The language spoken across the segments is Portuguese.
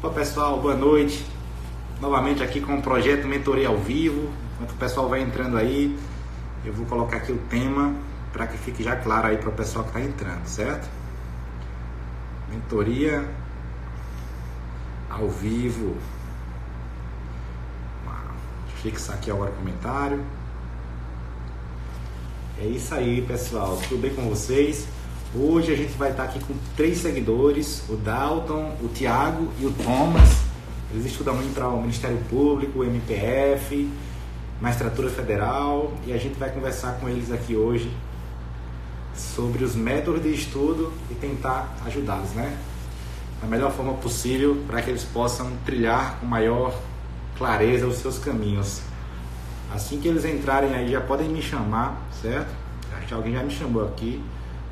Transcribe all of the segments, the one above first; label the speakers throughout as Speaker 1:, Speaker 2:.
Speaker 1: Opa pessoal, boa noite. Novamente aqui com o projeto Mentoria ao Vivo. Enquanto o pessoal vai entrando aí, eu vou colocar aqui o tema para que fique já claro aí para o pessoal que está entrando, certo? Mentoria ao vivo. Deixa eu fixar aqui agora o comentário. É isso aí, pessoal. Tudo bem com vocês? Hoje a gente vai estar aqui com 3 seguidores, o Dalton, o Thiago e o Thomas. Eles estudam muito para o Ministério Público, o MPF, Magistratura Federal, e a gente vai conversar com eles aqui hoje sobre os métodos de estudo e tentar ajudá-los, né? Da melhor forma possível para que eles possam trilhar com maior clareza os seus caminhos. Assim que eles entrarem aí, já podem me chamar, certo? Acho que alguém já me chamou aqui.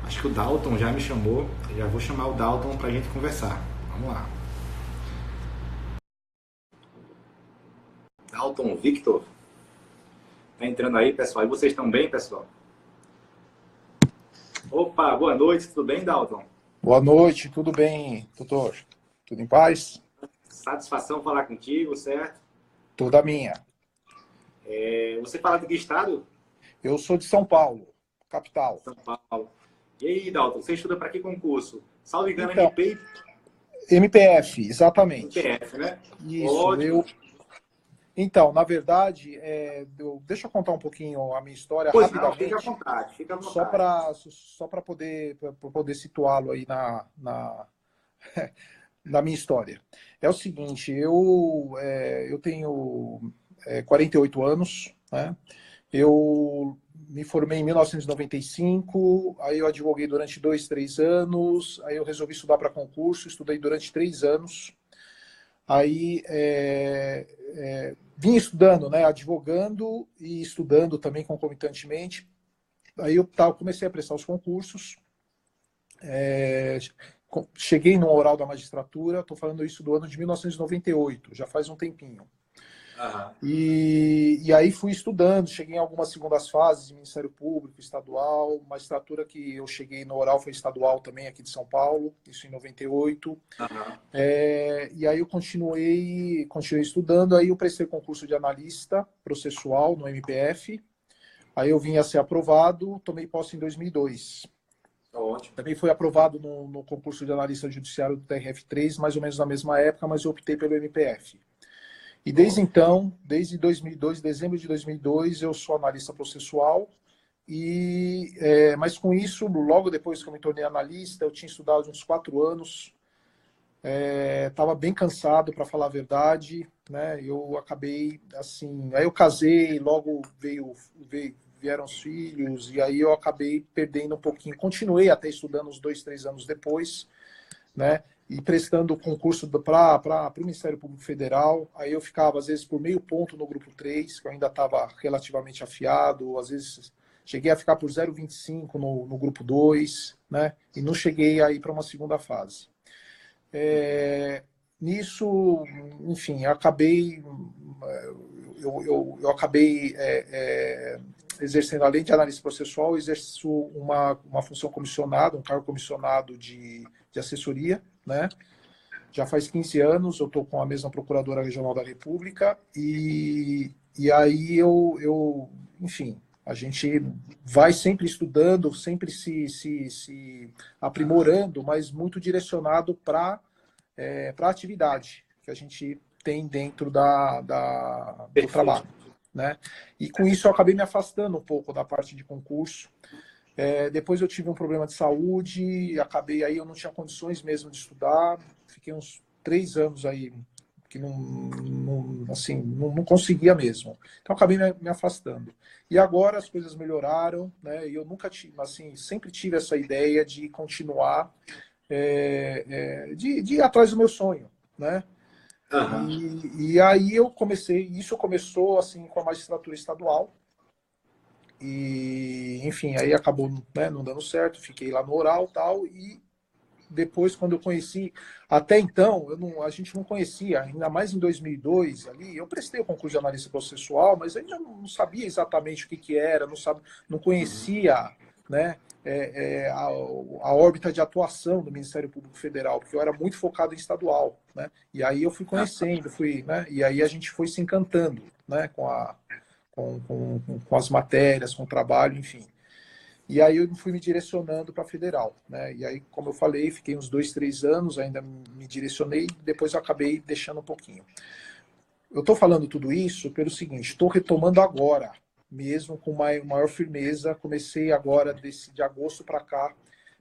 Speaker 1: Acho que o Dalton já me chamou. Eu já vou chamar o Dalton para a gente conversar. Vamos lá. Dalton, Victor. Tá entrando aí, pessoal. E vocês estão bem, pessoal? Opa, boa noite. Tudo bem, Dalton?
Speaker 2: Boa noite. Tudo bem, doutor? Tudo em paz?
Speaker 1: Satisfação falar contigo, certo?
Speaker 2: Toda minha.
Speaker 1: Você fala de que estado?
Speaker 2: Eu sou de São Paulo, capital.
Speaker 1: São Paulo. E aí, Dalton, você estuda para que concurso? Salvo engano,
Speaker 2: Então,
Speaker 1: MP...
Speaker 2: MPF, exatamente.
Speaker 1: MPF, né?
Speaker 2: Isso,
Speaker 1: Ótimo.
Speaker 2: Então, na verdade, deixa eu contar um pouquinho a minha história
Speaker 1: Pois não,
Speaker 2: rapidamente.
Speaker 1: fica à vontade, fica à
Speaker 2: Só
Speaker 1: vontade.
Speaker 2: para poder situá-lo aí na minha história. É o seguinte, eu tenho 48 anos, né? Eu me formei em 1995, aí eu advoguei durante 2, 3 anos, aí eu resolvi estudar para concurso, estudei durante 3 anos, aí vim estudando, né, advogando e estudando também concomitantemente, aí eu comecei a prestar os concursos, cheguei no oral da magistratura, estou falando isso do ano de 1998, já faz um tempinho.
Speaker 1: Uhum.
Speaker 2: E aí fui estudando, cheguei em algumas segundas fases de Ministério Público, estadual, magistratura que eu cheguei no oral foi estadual também aqui de São Paulo, isso em 98. Uhum. E aí eu continuei estudando, aí eu prestei concurso de analista processual no MPF, aí eu vim a ser aprovado, tomei posse em 2002.
Speaker 1: Ótimo.
Speaker 2: Também fui aprovado no concurso de analista judiciário do TRF3, mais ou menos na mesma época, mas eu optei pelo MPF. E desde então, desde 2002, dezembro de 2002, eu sou analista processual, mas com isso, logo depois que eu me tornei analista, eu tinha estudado uns 4 anos, estava bem cansado, para falar a verdade, né? Eu acabei, assim, aí eu casei, logo vieram os filhos, e aí eu acabei perdendo um pouquinho, continuei até estudando uns 2, 3 anos depois, né? E prestando concurso para o Ministério Público Federal. Aí eu ficava, às vezes, por meio ponto no grupo 3, que eu ainda estava relativamente afiado, às vezes cheguei a ficar por 0,25 no grupo 2, né? E não cheguei a ir para uma segunda fase. Nisso, enfim, eu acabei exercendo, além de analista processual, exerço uma função comissionada, um cargo comissionado de assessoria, né? Já faz 15 anos, eu estou com a mesma Procuradora Regional da República, e aí enfim, a gente vai sempre estudando, sempre se aprimorando, mas muito direcionado para a atividade que a gente tem dentro do trabalho, né? E com isso eu acabei me afastando um pouco da parte de concurso. Depois eu tive um problema de saúde, acabei aí, eu não tinha condições mesmo de estudar, fiquei uns 3 anos aí que não conseguia mesmo. Então acabei me afastando. E agora as coisas melhoraram, né? E eu nunca tive, assim, sempre tive essa ideia de continuar, de ir atrás do meu sonho, né? Uhum. E aí isso começou assim com a magistratura estadual. E, enfim, aí acabou, né, não dando certo, fiquei lá no oral e tal, e depois, quando eu conheci, até então, a gente não conhecia, ainda mais em 2002, ali, eu prestei o concurso de analista processual, mas ainda não sabia exatamente o que era, não conhecia, né, a órbita de atuação do Ministério Público Federal, porque eu era muito focado em estadual, né? E aí eu fui conhecendo, né? E aí a gente foi se encantando, né? Com as matérias, com o trabalho, enfim. E aí eu fui me direcionando para a federal, né? E aí, como eu falei, fiquei uns 2, 3 anos, ainda me direcionei, depois eu acabei deixando um pouquinho. Eu estou falando tudo isso pelo seguinte, estou retomando agora, mesmo com maior firmeza, comecei agora de agosto para cá,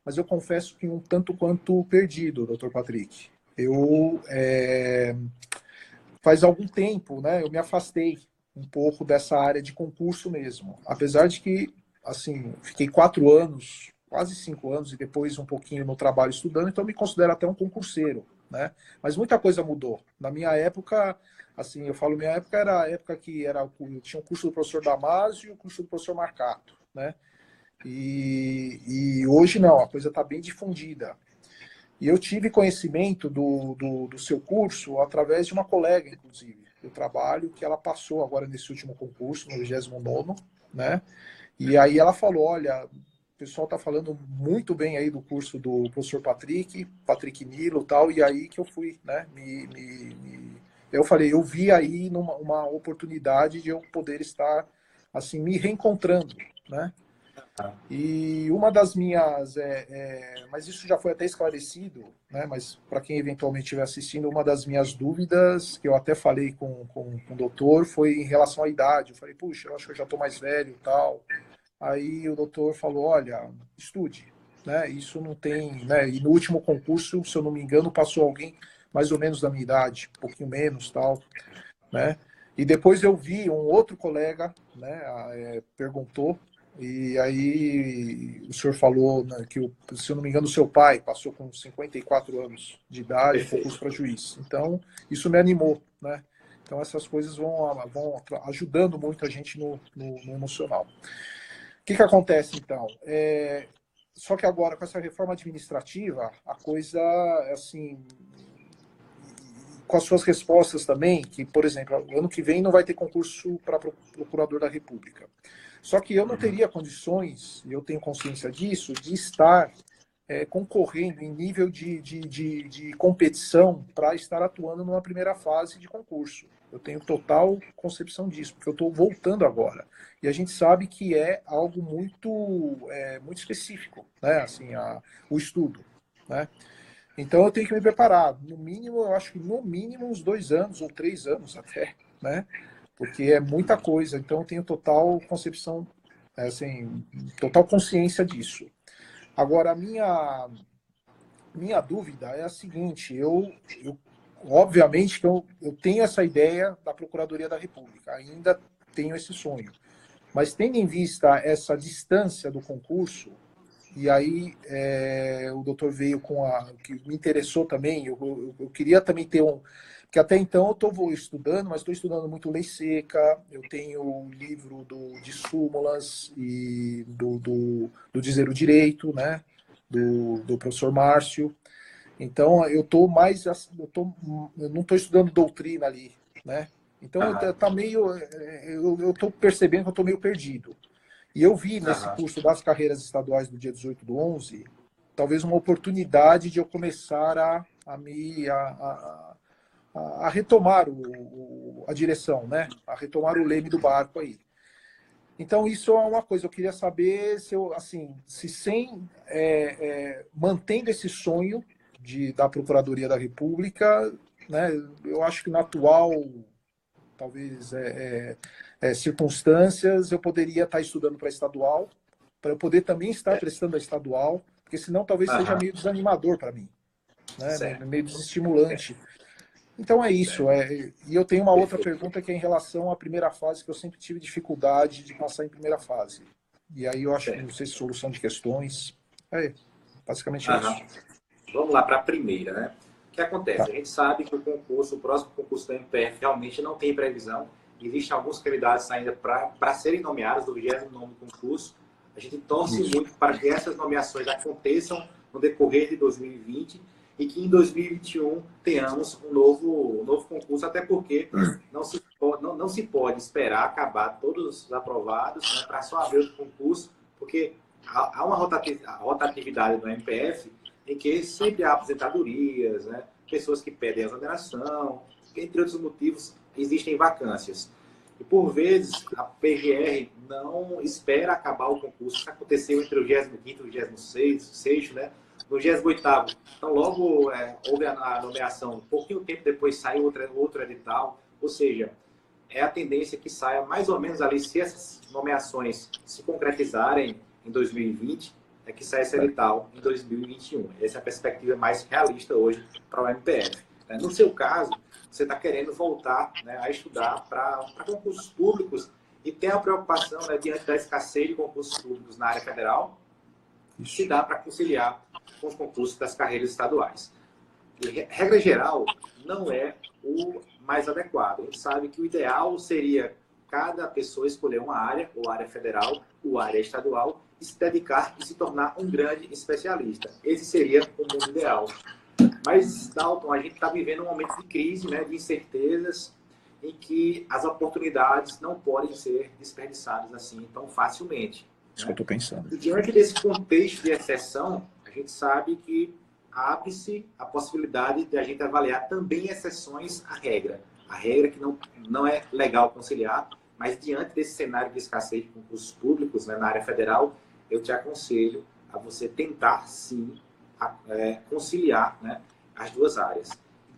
Speaker 2: mas eu confesso que um tanto quanto perdido, doutor Patrick. Faz algum tempo, né, eu me afastei um pouco dessa área de concurso mesmo, apesar de que, assim, fiquei 4 anos, quase 5 anos, e depois um pouquinho no trabalho estudando, então eu me considero até um concurseiro, né? Mas muita coisa mudou. Na minha época, assim, eu falo, minha época era a época que tinha o curso do professor Damásio e o curso do professor Marcato, né? E hoje não, a coisa está bem difundida. E eu tive conhecimento do seu curso através de uma colega, inclusive, do trabalho, que ela passou agora nesse último concurso, no 29º, né? E aí ela falou, olha, o pessoal está falando muito bem aí do curso do professor Patrick Nilo e tal, e aí que eu fui, né? Eu falei, eu vi aí uma oportunidade de eu poder estar, assim, me reencontrando, né? E uma das minhas, mas isso já foi até esclarecido, né? Mas para quem eventualmente estiver assistindo, uma das minhas dúvidas, que eu até falei com o doutor, foi em relação à idade. Eu falei, puxa, eu acho que eu já estou mais velho e tal. Aí o doutor falou, olha, estude, né? Isso não tem, né? E no último concurso, se eu não me engano, passou alguém mais ou menos da minha idade, um pouquinho menos, tal, né? E depois eu vi um outro colega, né? Perguntou. E aí o senhor falou, né, que, se eu não me engano, o seu pai passou com 54 anos de idade, concurso para juiz. Então, isso me animou, né? Então, essas coisas vão ajudando muito a gente no emocional. O que acontece, então? Só que agora, com essa reforma administrativa, a coisa, assim, com as suas respostas também, que, por exemplo, ano que vem não vai ter concurso para procurador da República. Só que eu não teria condições, e eu tenho consciência disso, de estar concorrendo em nível de competição para estar atuando numa primeira fase de concurso. Eu tenho total concepção disso, porque eu estou voltando agora. E a gente sabe que é algo muito específico, né? Assim, o estudo, né? Então eu tenho que me preparar. No mínimo, eu acho que no mínimo uns 2 anos ou 3 anos até, né? Porque é muita coisa. Então eu tenho total concepção, assim, total consciência disso. Agora, a minha dúvida é a seguinte, obviamente que eu tenho essa ideia da Procuradoria da República, ainda tenho esse sonho. Mas tendo em vista essa distância do concurso, e aí o doutor veio com que me interessou também, eu queria também ter porque até então eu estou estudando, mas estou estudando muito lei seca, eu tenho o livro de súmulas e do Dizer o Direito, né? Do professor Márcio. Então eu não estou estudando doutrina ali, né? Então tá meio, eu estou percebendo que eu estou meio perdido. E eu vi nesse curso das carreiras estaduais do dia 18/11, talvez uma oportunidade de eu começar a retomar a direção, né? A retomar o leme do barco aí. Então, isso é uma coisa. Eu queria saber se eu, assim, mantendo esse sonho da Procuradoria da República, né? Eu acho que na atual, talvez, circunstâncias, eu poderia estar estudando para estadual, para eu poder também estar prestando a estadual, porque senão talvez seja meio desanimador para mim, né? Meio desestimulante. Então é isso. E eu tenho uma outra pergunta que é em relação à primeira fase, que eu sempre tive dificuldade de passar em primeira fase. E aí eu acho que não sei se solução de questões. Basicamente é isso.
Speaker 1: Vamos lá para a primeira, né? O que acontece?
Speaker 2: Tá.
Speaker 1: A gente sabe que o próximo concurso da MPF realmente não tem previsão. Existem alguns candidatos ainda para serem nomeados do 29º concurso. A gente torce muito para que essas nomeações aconteçam no decorrer de 2020 e que em 2021 tenhamos um novo concurso, até porque não se pode esperar acabar todos os aprovados, né, para só abrir outro concurso, porque há uma rotatividade no MPF em que sempre há aposentadorias, né? Pessoas que pedem exoneração, entre outros motivos, existem vacâncias. E, por vezes, a PGR não espera acabar o concurso. Isso aconteceu entre o 25º e o 26º, né? No 28º, então logo houve a nomeação, um pouquinho tempo depois saiu outro edital, ou seja, é a tendência que saia mais ou menos ali, se essas nomeações se concretizarem em 2020, é que saia esse edital em 2021. Essa é a perspectiva mais realista hoje para o MPF. No seu caso, você está querendo voltar, né, a estudar para concursos públicos e tem a preocupação, né, diante da escassez de concursos públicos na área federal, se dá para conciliar com os concursos das carreiras estaduais. E, regra geral, não é o mais adequado. A gente sabe que o ideal seria cada pessoa escolher uma área, ou área federal, ou área estadual, e se dedicar e se tornar um grande especialista. Esse seria o mundo ideal. Mas, Dalton, a gente está vivendo um momento de crise, né, de incertezas, em que as oportunidades não podem ser desperdiçadas assim tão facilmente.
Speaker 2: Isso que eu estou pensando.
Speaker 1: E diante desse contexto de exceção, a gente sabe que abre-se a possibilidade de a gente avaliar também exceções à regra. A regra que não é legal conciliar, mas diante desse cenário de escassez de concursos públicos, né, na área federal, eu te aconselho a você tentar, sim, conciliar, né, as duas áreas.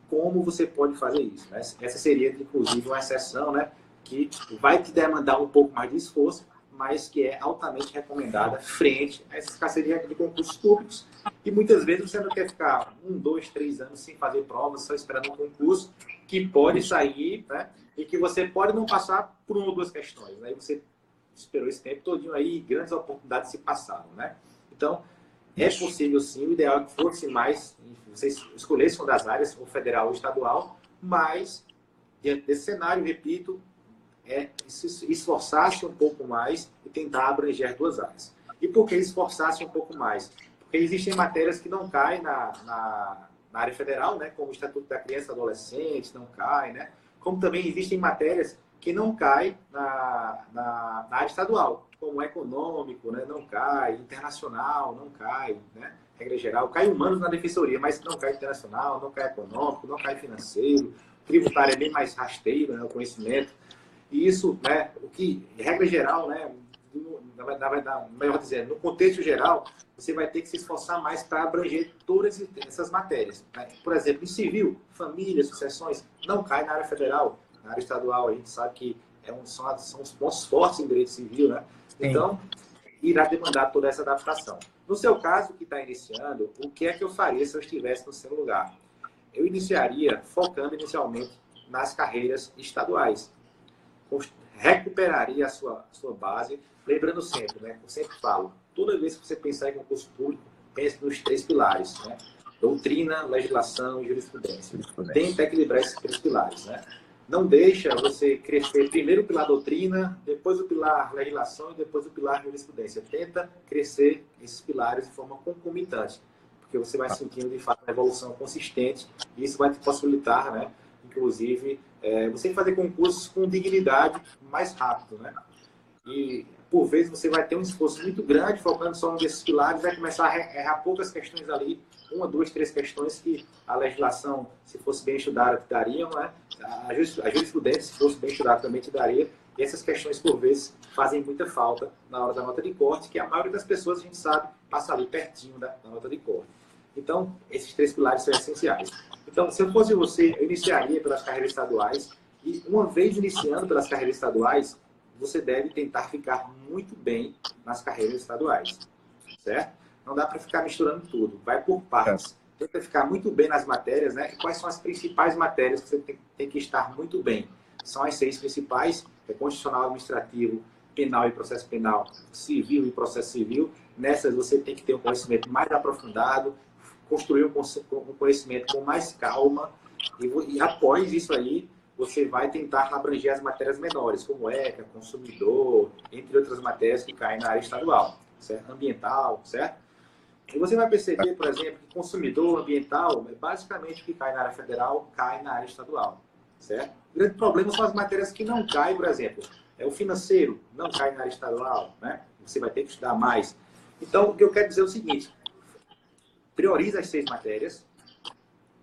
Speaker 1: Como você pode fazer isso? Né? Essa seria, inclusive, uma exceção, né, que vai te demandar um pouco mais de esforço, mas que é altamente recomendada frente a essa escassez de concursos públicos. E muitas vezes você não quer ficar 1, 2, 3 anos sem fazer provas, só esperando um concurso que pode sair, né, e que você pode não passar por uma ou duas questões. Aí, né? Você esperou esse tempo todinho aí e grandes oportunidades se passaram. Né? Então, é possível sim, o ideal é que fosse mais, vocês escolhessem uma das áreas, ou federal ou estadual, mas, diante desse cenário, repito, se esforçasse um pouco mais e tentar abranger duas áreas. E por que esforçasse um pouco mais? Porque existem matérias que não caem na área federal, né? Como o Estatuto da Criança e do Adolescente, não cai, né? Como também existem matérias que não caem na área estadual, como econômico, né? Não cai, internacional, não cai, né? Regra geral, cai humanos na defensoria, mas não cai internacional, não cai econômico, não cai financeiro, tributário é bem mais rasteiro, né? O conhecimento. E isso, né, o que, regra geral, né, melhor dizendo, no contexto geral, você vai ter que se esforçar mais para abranger todas essas matérias. Né? Por exemplo, em civil, família, sucessões, não cai na área federal. Na área estadual, a gente sabe que são os pontos fortes em direito civil, né? Então, irá demandar toda essa adaptação. No seu caso, que está iniciando, o que é que eu faria se eu estivesse no seu lugar? Eu iniciaria focando inicialmente nas carreiras estaduais. Recuperaria a sua base, lembrando sempre, né? Eu sempre falo, toda vez que você pensar em concurso público, pense nos 3 pilares, né? Doutrina, legislação e jurisprudência. Tenta equilibrar esses 3 pilares, né? Não deixa você crescer primeiro o pilar doutrina, depois o pilar legislação e depois o pilar jurisprudência. Tenta crescer esses pilares de forma concomitante, porque você vai sentindo, de fato, uma evolução consistente e isso vai te possibilitar, né? Inclusive, você fazer concursos com dignidade mais rápido, né? E, por vezes, você vai ter um esforço muito grande focando só um desses pilares, vai começar a errar poucas questões ali, 1, 2, 3 questões que a legislação, se fosse bem estudada, te daria, né? A jurisprudência, se fosse bem estudada, também te daria. E essas questões, por vezes, fazem muita falta na hora da nota de corte, que a maioria das pessoas, a gente sabe, passa ali pertinho da nota de corte. Então, esses 3 pilares são essenciais. Então, se eu fosse você, eu iniciaria pelas carreiras estaduais e, uma vez iniciando pelas carreiras estaduais, você deve tentar ficar muito bem nas carreiras estaduais, certo? Não dá para ficar misturando tudo, vai por partes. Tenta ficar muito bem nas matérias, né? E quais são as principais matérias que você tem que estar muito bem? São as 6 principais, que é constitucional, administrativo, penal e processo penal, civil e processo civil. Nessas você tem que ter um conhecimento mais aprofundado, construir um conhecimento com mais calma e após isso aí, você vai tentar abranger as matérias menores, como ECA, consumidor, entre outras matérias que caem na área estadual, certo? Ambiental, certo? E você vai perceber, por exemplo, que consumidor, ambiental, basicamente o que cai na área federal, cai na área estadual, certo? O grande problema são as matérias que não caem, por exemplo, o financeiro não cai na área estadual, né? Você vai ter que estudar mais. Então, o que eu quero dizer é o seguinte, prioriza as 6 matérias,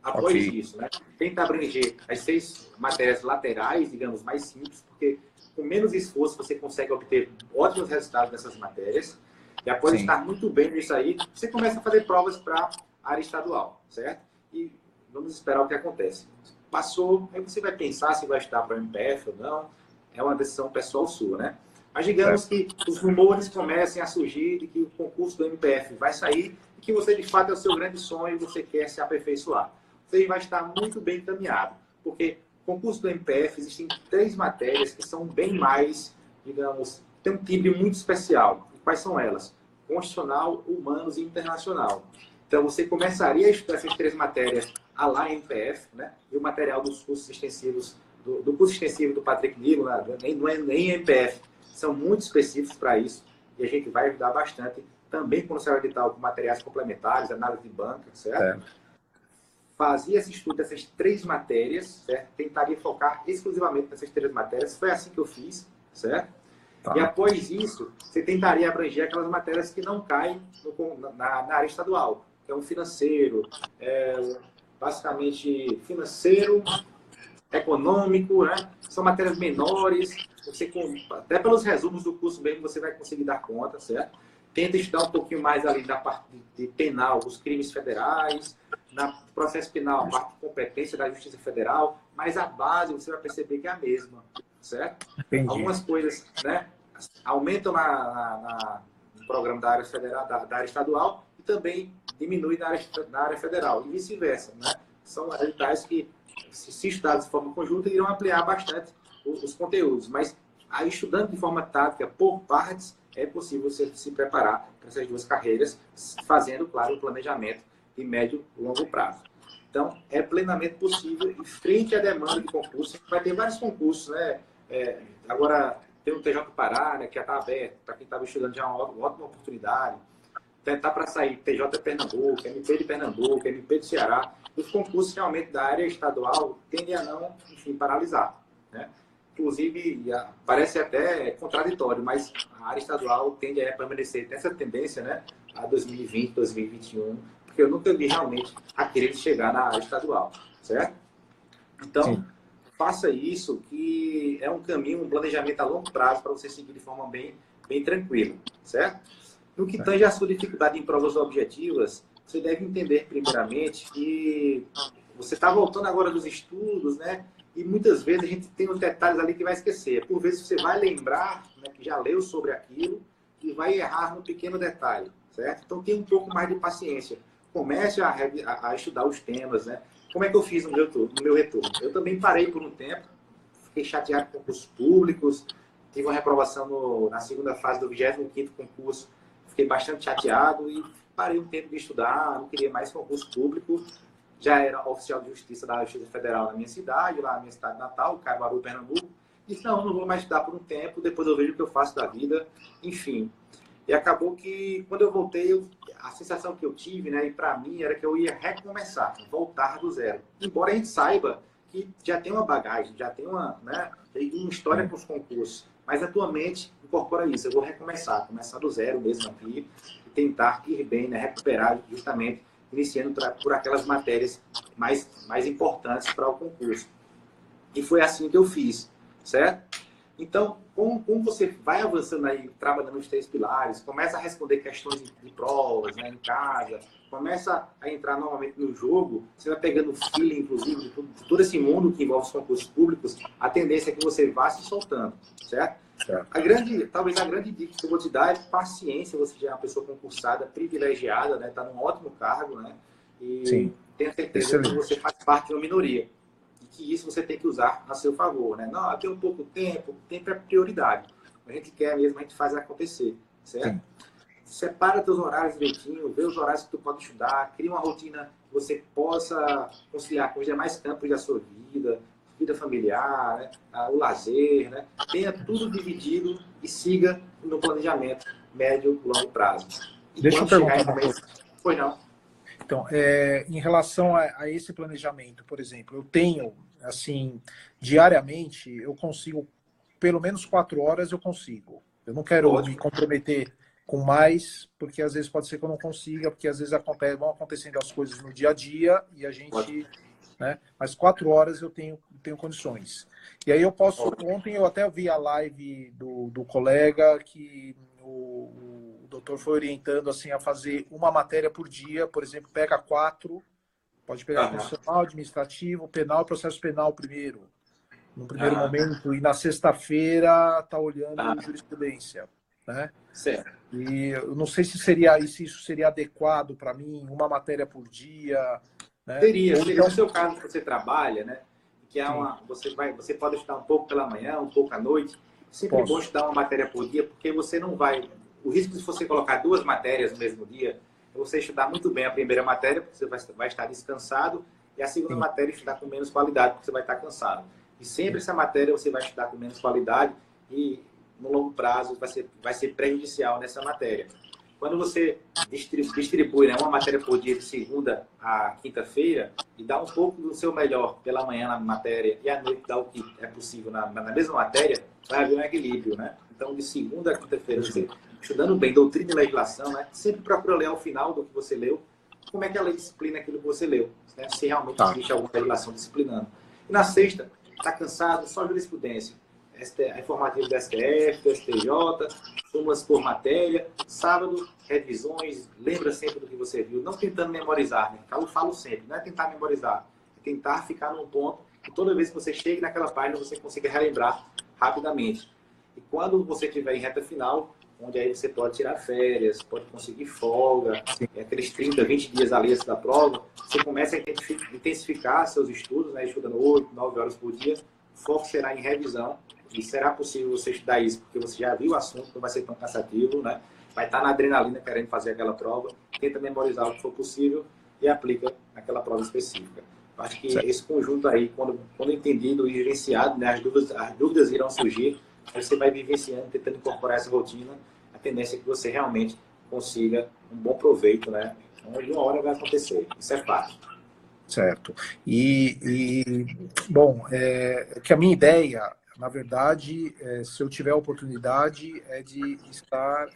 Speaker 1: após isso, né? Tenta abranger as 6 matérias laterais, digamos, mais simples, porque com menos esforço você consegue obter ótimos resultados nessas matérias. E após estar muito bem nisso aí, você começa a fazer provas para a área estadual, certo? E vamos esperar o que acontece. Passou, aí você vai pensar se vai estudar para o MPF ou não. É uma decisão pessoal sua, né? Mas digamos que os rumores comecem a surgir de que o concurso do MPF vai sair e que você, de fato, é o seu grande sonho e você quer se aperfeiçoar. Você vai estar muito bem encaminhado, porque no concurso do MPF existem 3 matérias que são bem mais, digamos, tem um timbre muito especial. E quais são elas? Constitucional, Humanos e Internacional. Então, você começaria a estudar essas 3 matérias a lá MPF, né? E o material dos cursos extensivos, do curso extensivo do Patrick Nilo, né? nem MPF, são muito específicos para isso, e a gente vai ajudar bastante também quando você vai editar com materiais complementares, análise de banca, certo? Fazia esse estudo dessas 3 matérias, certo? Tentaria focar exclusivamente nessas 3 matérias, foi assim que eu fiz, certo? E após isso, você tentaria abranger aquelas matérias que não caem na área estadual, que é o financeiro, basicamente financeiro, econômico, né? São matérias menores, você, até pelos resumos do curso mesmo você vai conseguir dar conta, certo? Tenta estudar um pouquinho mais ali da parte de penal, os crimes federais, na processo penal, a parte de competência da Justiça Federal, mas a base você vai perceber que é a mesma, certo?
Speaker 2: Entendi.
Speaker 1: Algumas coisas, né, aumentam no programa da área federal, da área estadual, e também diminui na área federal, e vice-versa, né? São editais que, se estudados de forma conjunta, irão ampliar bastante os conteúdos, mas aí, estudando de forma tática, por partes, é possível você se preparar para essas 2 carreiras, fazendo, claro, o planejamento de médio e longo prazo. Então, é plenamente possível, e frente à demanda de concurso, vai ter vários concursos, né? Agora, tem o TJ Pará, né, que já está aberto, para quem estava estudando já é uma ótima oportunidade. Está para sair TJ Pernambuco, MP de Pernambuco, MP do Ceará. Os concursos, realmente, da área estadual tendem a não, enfim, paralisar, né? Inclusive, parece até contraditório, mas a área estadual tende a permanecer nessa tendência, né, a 2020, 2021, porque eu nunca vi realmente a querer chegar na área estadual, certo? Então, faça isso, que é um caminho, um planejamento a longo prazo para você seguir de forma bem tranquila, certo? No que tange a sua dificuldade em provas objetivas, você deve entender, primeiramente, que você está voltando agora dos estudos, né? E muitas vezes a gente tem uns detalhes ali que vai esquecer. Por vezes você vai lembrar, né, que já leu sobre aquilo e vai errar no pequeno detalhe, certo? Então tenha um pouco mais de paciência. Comece a estudar os temas, né? Como é que eu fiz no meu retorno? Eu também parei por um tempo, fiquei chateado com concursos públicos, tive uma reprovação na segunda fase do 25º concurso, fiquei bastante chateado e parei um tempo de estudar, não queria mais concurso público. Já era oficial de justiça da Justiça Federal na minha cidade, lá na minha cidade natal, Caruaru, Pernambuco. Disse, não vou mais estudar por um tempo, depois eu vejo o que eu faço da vida, enfim. E acabou que, quando eu voltei, a sensação que eu tive, né, e para mim, era que eu ia recomeçar, voltar do zero. Embora a gente saiba que já tem uma bagagem, já tem uma história com os concursos, mas a tua mente incorpora isso, eu vou recomeçar, começar do zero mesmo aqui, e tentar ir bem, né, recuperar justamente, iniciando por aquelas matérias mais importantes para o concurso. E foi assim que eu fiz, certo? Então, como você vai avançando aí, trabalhando nos 3 pilares, começa a responder questões de provas, né, em casa, começa a entrar novamente no jogo, você vai pegando o feeling, inclusive, de todo esse mundo que envolve os concursos públicos, a tendência é que você vá se soltando, certo? Talvez a grande dica que eu vou te dar é paciência. Você já é uma pessoa concursada, privilegiada, né? Está num ótimo cargo, né? E tenho certeza que você faz parte de uma minoria. E que isso você tem que usar a seu favor, né? Não, eu tenho pouco tempo é prioridade. A gente quer mesmo, a gente faz acontecer, certo? Sim. Separa teus horários direitinho, vê os horários que tu pode estudar, cria uma rotina que você possa conciliar com os demais campos da sua vida familiar, né? O lazer, né? Tenha tudo dividido e siga no planejamento médio e longo prazo. E
Speaker 2: deixa eu perguntar uma
Speaker 1: coisa. Pois não.
Speaker 2: Então, em relação a esse planejamento, por exemplo, eu tenho, assim, diariamente, eu consigo, pelo menos 4 horas eu consigo. Eu não quero me comprometer com mais, porque às vezes pode ser que eu não consiga, porque às vezes vão acontecendo as coisas no dia a dia e a gente, né? Mas 4 horas eu tenho condições. E aí eu posso, ontem eu até vi a live do colega que o doutor foi orientando assim a fazer uma matéria por dia, por exemplo, pega 4, pode pegar constitucional, administrativo, penal, processo penal primeiro, no primeiro momento, e na sexta-feira tá olhando jurisprudência, né?
Speaker 1: Certo.
Speaker 2: E eu não sei se isso seria adequado para mim, uma matéria por dia, né?
Speaker 1: Seria no seu caso que você trabalha, né? Que é você pode estudar um pouco pela manhã, um pouco à noite. Sempre bom estudar uma matéria por dia, porque você não vai. O risco de você colocar 2 matérias no mesmo dia é você estudar muito bem a primeira matéria, porque você vai estar descansado, e a segunda matéria estudar com menos qualidade, porque você vai estar cansado. E sempre essa matéria você vai estudar com menos qualidade e no longo prazo vai ser prejudicial nessa matéria. Quando você distribui, né, uma matéria por dia de segunda a quinta-feira e dá um pouco do seu melhor pela manhã na matéria e à noite dá o que é possível na mesma matéria, vai haver um equilíbrio, né? Então, de segunda a quinta-feira, você estudando bem doutrina e legislação, né, sempre procura ler ao final do que você leu, como é que a lei disciplina aquilo que você leu, né? Se realmente existe alguma legislação disciplinando. E na sexta, está cansado, só jurisprudência. Informativo do STF, do STJ, súmulas por matéria. Sábado, revisões, lembra sempre do que você viu, não tentando memorizar, né? Eu falo sempre, não é tentar memorizar, é tentar ficar num ponto que toda vez que você chegue naquela página, você consiga relembrar rapidamente. E quando você estiver em reta final, onde aí você pode tirar férias, pode conseguir folga, aqueles 30, 20 dias ali antes da prova, você começa a intensificar seus estudos, né? Estudando 8, 9 horas por dia, o foco será em revisão. E será possível você estudar isso, porque você já viu o assunto, não vai ser tão cansativo, né? Vai estar na adrenalina querendo fazer aquela prova, tenta memorizar o que for possível e aplica naquela prova específica. Acho que esse conjunto aí, quando entendido e gerenciado, né, as dúvidas irão surgir, aí você vai vivenciando, tentando incorporar essa rotina, a tendência é que você realmente consiga um bom proveito, né? Onde uma hora vai acontecer, isso é fato.
Speaker 2: Certo. Bom, que a minha ideia, na verdade, se eu tiver a oportunidade, é de estar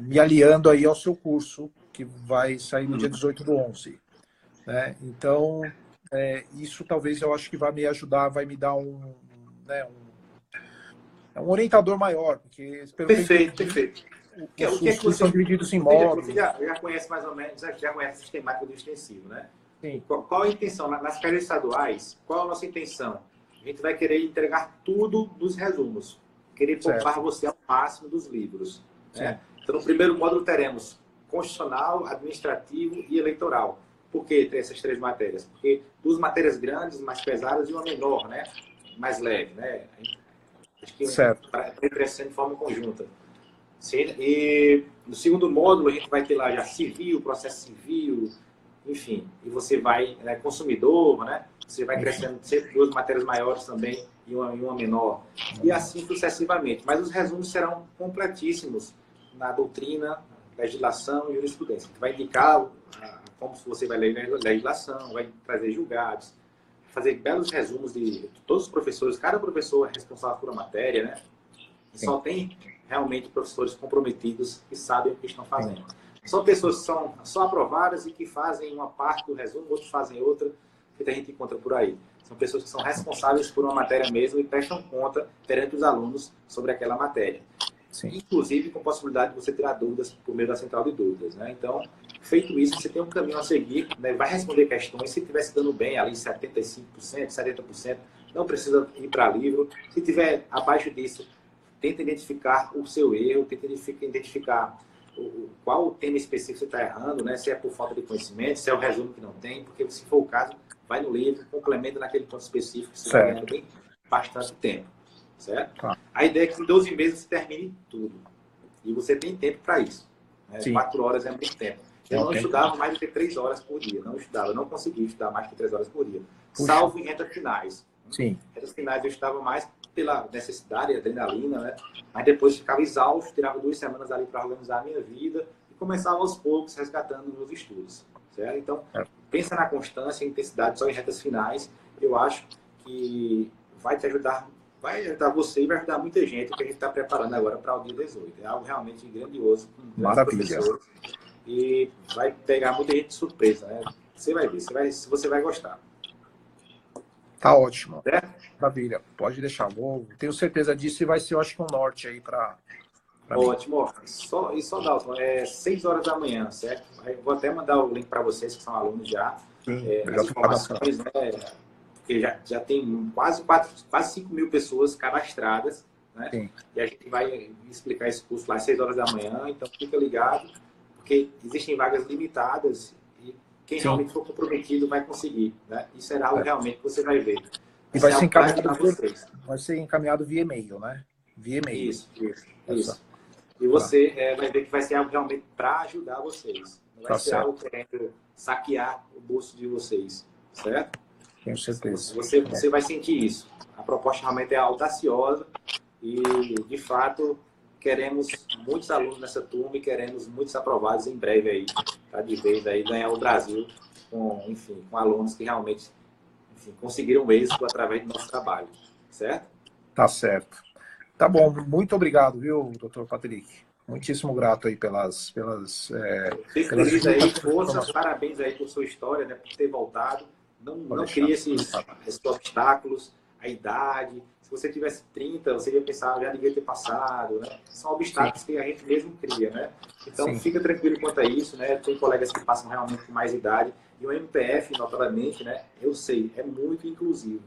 Speaker 2: me aliando aí ao seu curso, que vai sair no dia 18/11. Né? Então, isso talvez eu acho que vai me ajudar, vai me dar um orientador maior, porque
Speaker 1: Perfeito.
Speaker 2: Os cursos são divididos em módulos.
Speaker 1: Você já conhece mais ou menos, já conhece a sistemática do extensivo, né?
Speaker 2: Sim.
Speaker 1: Qual a intenção? Nas férias estaduais, qual a nossa intenção? A gente vai querer entregar tudo dos resumos. Querer poupar você ao máximo dos livros. Né? Então, no primeiro módulo teremos constitucional, administrativo e eleitoral. Por que essas 3 matérias? Porque 2 matérias grandes, mais pesadas, e uma menor, né? Mais leve, né? Acho que para ir crescendo de forma conjunta. Sim? E no segundo módulo, a gente vai ter lá já civil, processo civil, enfim. E você vai, consumidor, né? Você vai crescendo sempre 2 matérias maiores também e uma menor. E assim sucessivamente. Mas os resumos serão completíssimos na doutrina, legislação e jurisprudência. Vai indicar como você vai ler legislação, vai trazer julgados, fazer belos resumos de todos os professores. Cada professor é responsável por uma matéria, né? E só tem realmente professores comprometidos que sabem o que estão fazendo. São pessoas que são só aprovadas e que fazem uma parte do resumo, outros fazem outra, que a gente encontra por aí. São pessoas que são responsáveis por uma matéria mesmo e prestam conta perante os alunos sobre aquela matéria. Sim. Inclusive com possibilidade de você tirar dúvidas por meio da central de dúvidas. Né? Então, feito isso, você tem um caminho a seguir, né? Vai responder questões. Se estiver se dando bem, ali 75%, 70%, não precisa ir para livro. Se estiver abaixo disso, tenta identificar o seu erro, tenta identificar qual o tema específico você está errando, né? Se é por falta de conhecimento, se é o resumo que não tem, porque se for o caso, vai no livro, complementa naquele ponto específico, você vai ganhando bem bastante tempo. Certo? A ideia é que em 12 meses você termine tudo. E você tem tempo para isso. Né? 4 horas é muito tempo. Eu não estudava mais do que 3 horas por dia. Não estudava, eu não conseguia estudar mais que 3 horas por dia. Salvo em retas finais.
Speaker 2: Sim.
Speaker 1: Retas finais eu estudava mais pela necessidade, adrenalina, né? Mas depois ficava exausto, tirava 2 semanas ali para organizar a minha vida e começava aos poucos resgatando meus estudos. Certo? Então, pensa na constância e intensidade só em retas finais. Eu acho que vai te ajudar vai ajudar você e vai ajudar muita gente, que a gente está preparando agora para o dia 18. É algo realmente grandioso, com grandes professores, e vai pegar muita gente de surpresa, né? Você vai ver, você vai gostar.
Speaker 2: Tá ótimo.
Speaker 1: É?
Speaker 2: Maravilha. Pode deixar. Tenho certeza disso e vai ser, eu acho que um norte aí para
Speaker 1: ótimo. Só Dalton, 6 horas da manhã, certo? Aí vou até mandar o link para vocês que são alunos já.
Speaker 2: Sim,
Speaker 1: as informações, né? Porque já tem quase 5 mil pessoas cadastradas, né?
Speaker 2: Sim.
Speaker 1: E a gente vai explicar esse curso lá às 6 horas da manhã, então fica ligado, porque existem vagas limitadas e quem realmente for comprometido vai conseguir, né? Isso será algo realmente que você vai ver.
Speaker 2: E vai ser encaminhado via e-mail, né? Via e-mail.
Speaker 1: Isso. E você vai ver que vai ser algo realmente para ajudar vocês. Não vai ser algo querendo saquear o bolso de vocês, certo?
Speaker 2: Tenho certeza.
Speaker 1: Você vai sentir isso. A proposta realmente é audaciosa e, de fato, queremos muitos alunos nessa turma e queremos muitos aprovados em breve aí, para de vez aí ganhar o Brasil com alunos que realmente conseguiram êxito através do nosso trabalho, certo?
Speaker 2: Tá certo. Tá bom, muito obrigado, viu, doutor Patrick? Muitíssimo grato aí pelas
Speaker 1: feliz aí, forças, parabéns aí por sua história, né, por ter voltado. Não crie esses obstáculos, a idade. Se você tivesse 30, você ia pensar, já devia ter passado, né? São obstáculos que a gente mesmo cria, né? Então, fica tranquilo quanto a isso, né? Tem colegas que passam realmente com mais idade. E o MPF, notadamente, né? Eu sei, é muito inclusivo.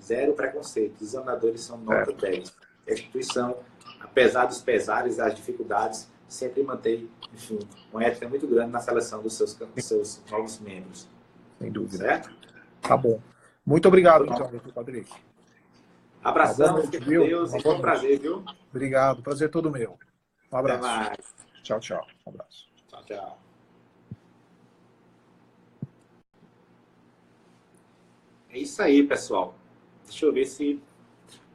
Speaker 1: Zero preconceito. Os examinadores são nota 10. A instituição, apesar dos pesares, das dificuldades, sempre mantém, uma ética muito grande na seleção dos seus novos membros.
Speaker 2: Sem dúvida.
Speaker 1: Certo?
Speaker 2: Tá bom. Muito obrigado, então, doutor Patrick.
Speaker 1: Abração, fique com Deus e foi um prazer, viu?
Speaker 2: Obrigado, prazer todo meu. Um abraço.
Speaker 1: Até mais.
Speaker 2: Tchau, tchau. Um abraço.
Speaker 1: Tchau. É isso aí, pessoal. Deixa eu ver se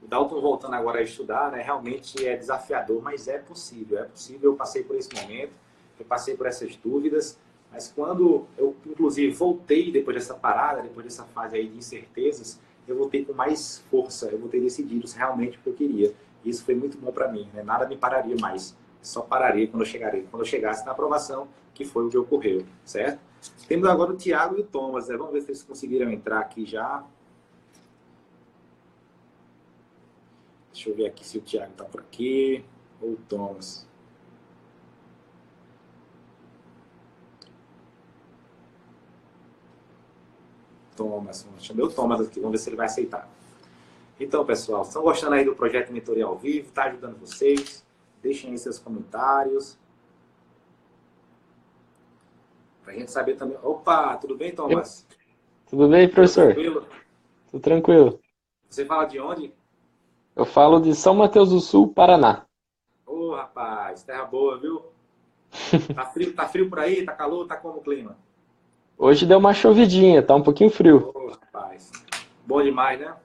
Speaker 1: o Dalton voltando agora a estudar, né? Realmente é desafiador, mas é possível. É possível. Eu passei por esse momento, eu passei por essas dúvidas, mas quando eu, inclusive, voltei depois dessa parada, depois dessa fase aí de incertezas, eu voltei com mais força, eu voltei decidido realmente o que eu queria. E isso foi muito bom para mim, né? Nada me pararia mais. Só pararia quando eu chegasse na aprovação, que foi o que ocorreu, certo? Temos agora o Tiago e o Thomas, né? Vamos ver se eles conseguiram entrar aqui já. Deixa eu ver aqui se o Tiago está por aqui ou o Thomas. Deixa eu ver o Thomas aqui, vamos ver se ele vai aceitar. Então, pessoal, estão gostando aí do projeto Mentoria ao Vivo? Está ajudando vocês? Deixem aí seus comentários. Para a gente saber também. Opa, tudo bem, Thomas?
Speaker 3: Tudo bem, professor? Tudo tranquilo.
Speaker 1: Você fala de onde?
Speaker 3: Eu falo de São Mateus do Sul, Paraná.
Speaker 1: Ô, rapaz, terra boa, viu? Tá frio por aí? Tá calor? Tá como o clima?
Speaker 3: Hoje deu uma chovidinha, tá um pouquinho frio.
Speaker 1: Ô, rapaz. Bom demais, né?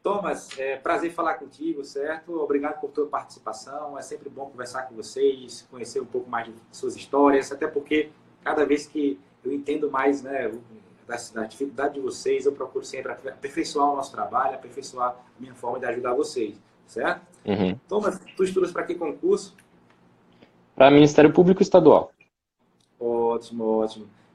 Speaker 1: Thomas, prazer falar contigo, certo? Obrigado por tua participação. É sempre bom conversar com vocês, conhecer um pouco mais de suas histórias, até porque cada vez que eu entendo mais, né, da dificuldade de vocês, eu procuro sempre aperfeiçoar o nosso trabalho, aperfeiçoar a minha forma de ajudar vocês, certo?
Speaker 3: Uhum.
Speaker 1: Thomas, tu estudas para que concurso?
Speaker 3: Para Ministério Público Estadual.
Speaker 1: Ótimo.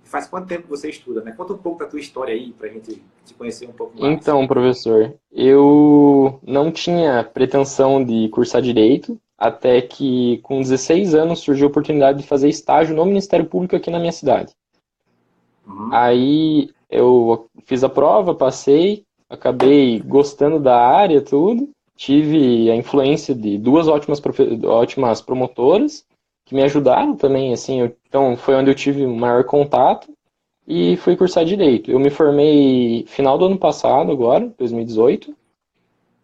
Speaker 1: Faz quanto tempo você estuda, né? Conta um pouco da tua história aí, pra gente te conhecer um pouco mais.
Speaker 3: Então, professor, eu não tinha pretensão de cursar Direito, até que com 16 anos surgiu a oportunidade de fazer estágio no Ministério Público aqui na minha cidade. Aí eu fiz a prova, passei, acabei gostando da área, tudo. Tive a influência de duas ótimas promotoras, que me ajudaram também, assim, então foi onde eu tive o maior contato e fui cursar Direito. Eu me formei final do ano passado, agora, 2018,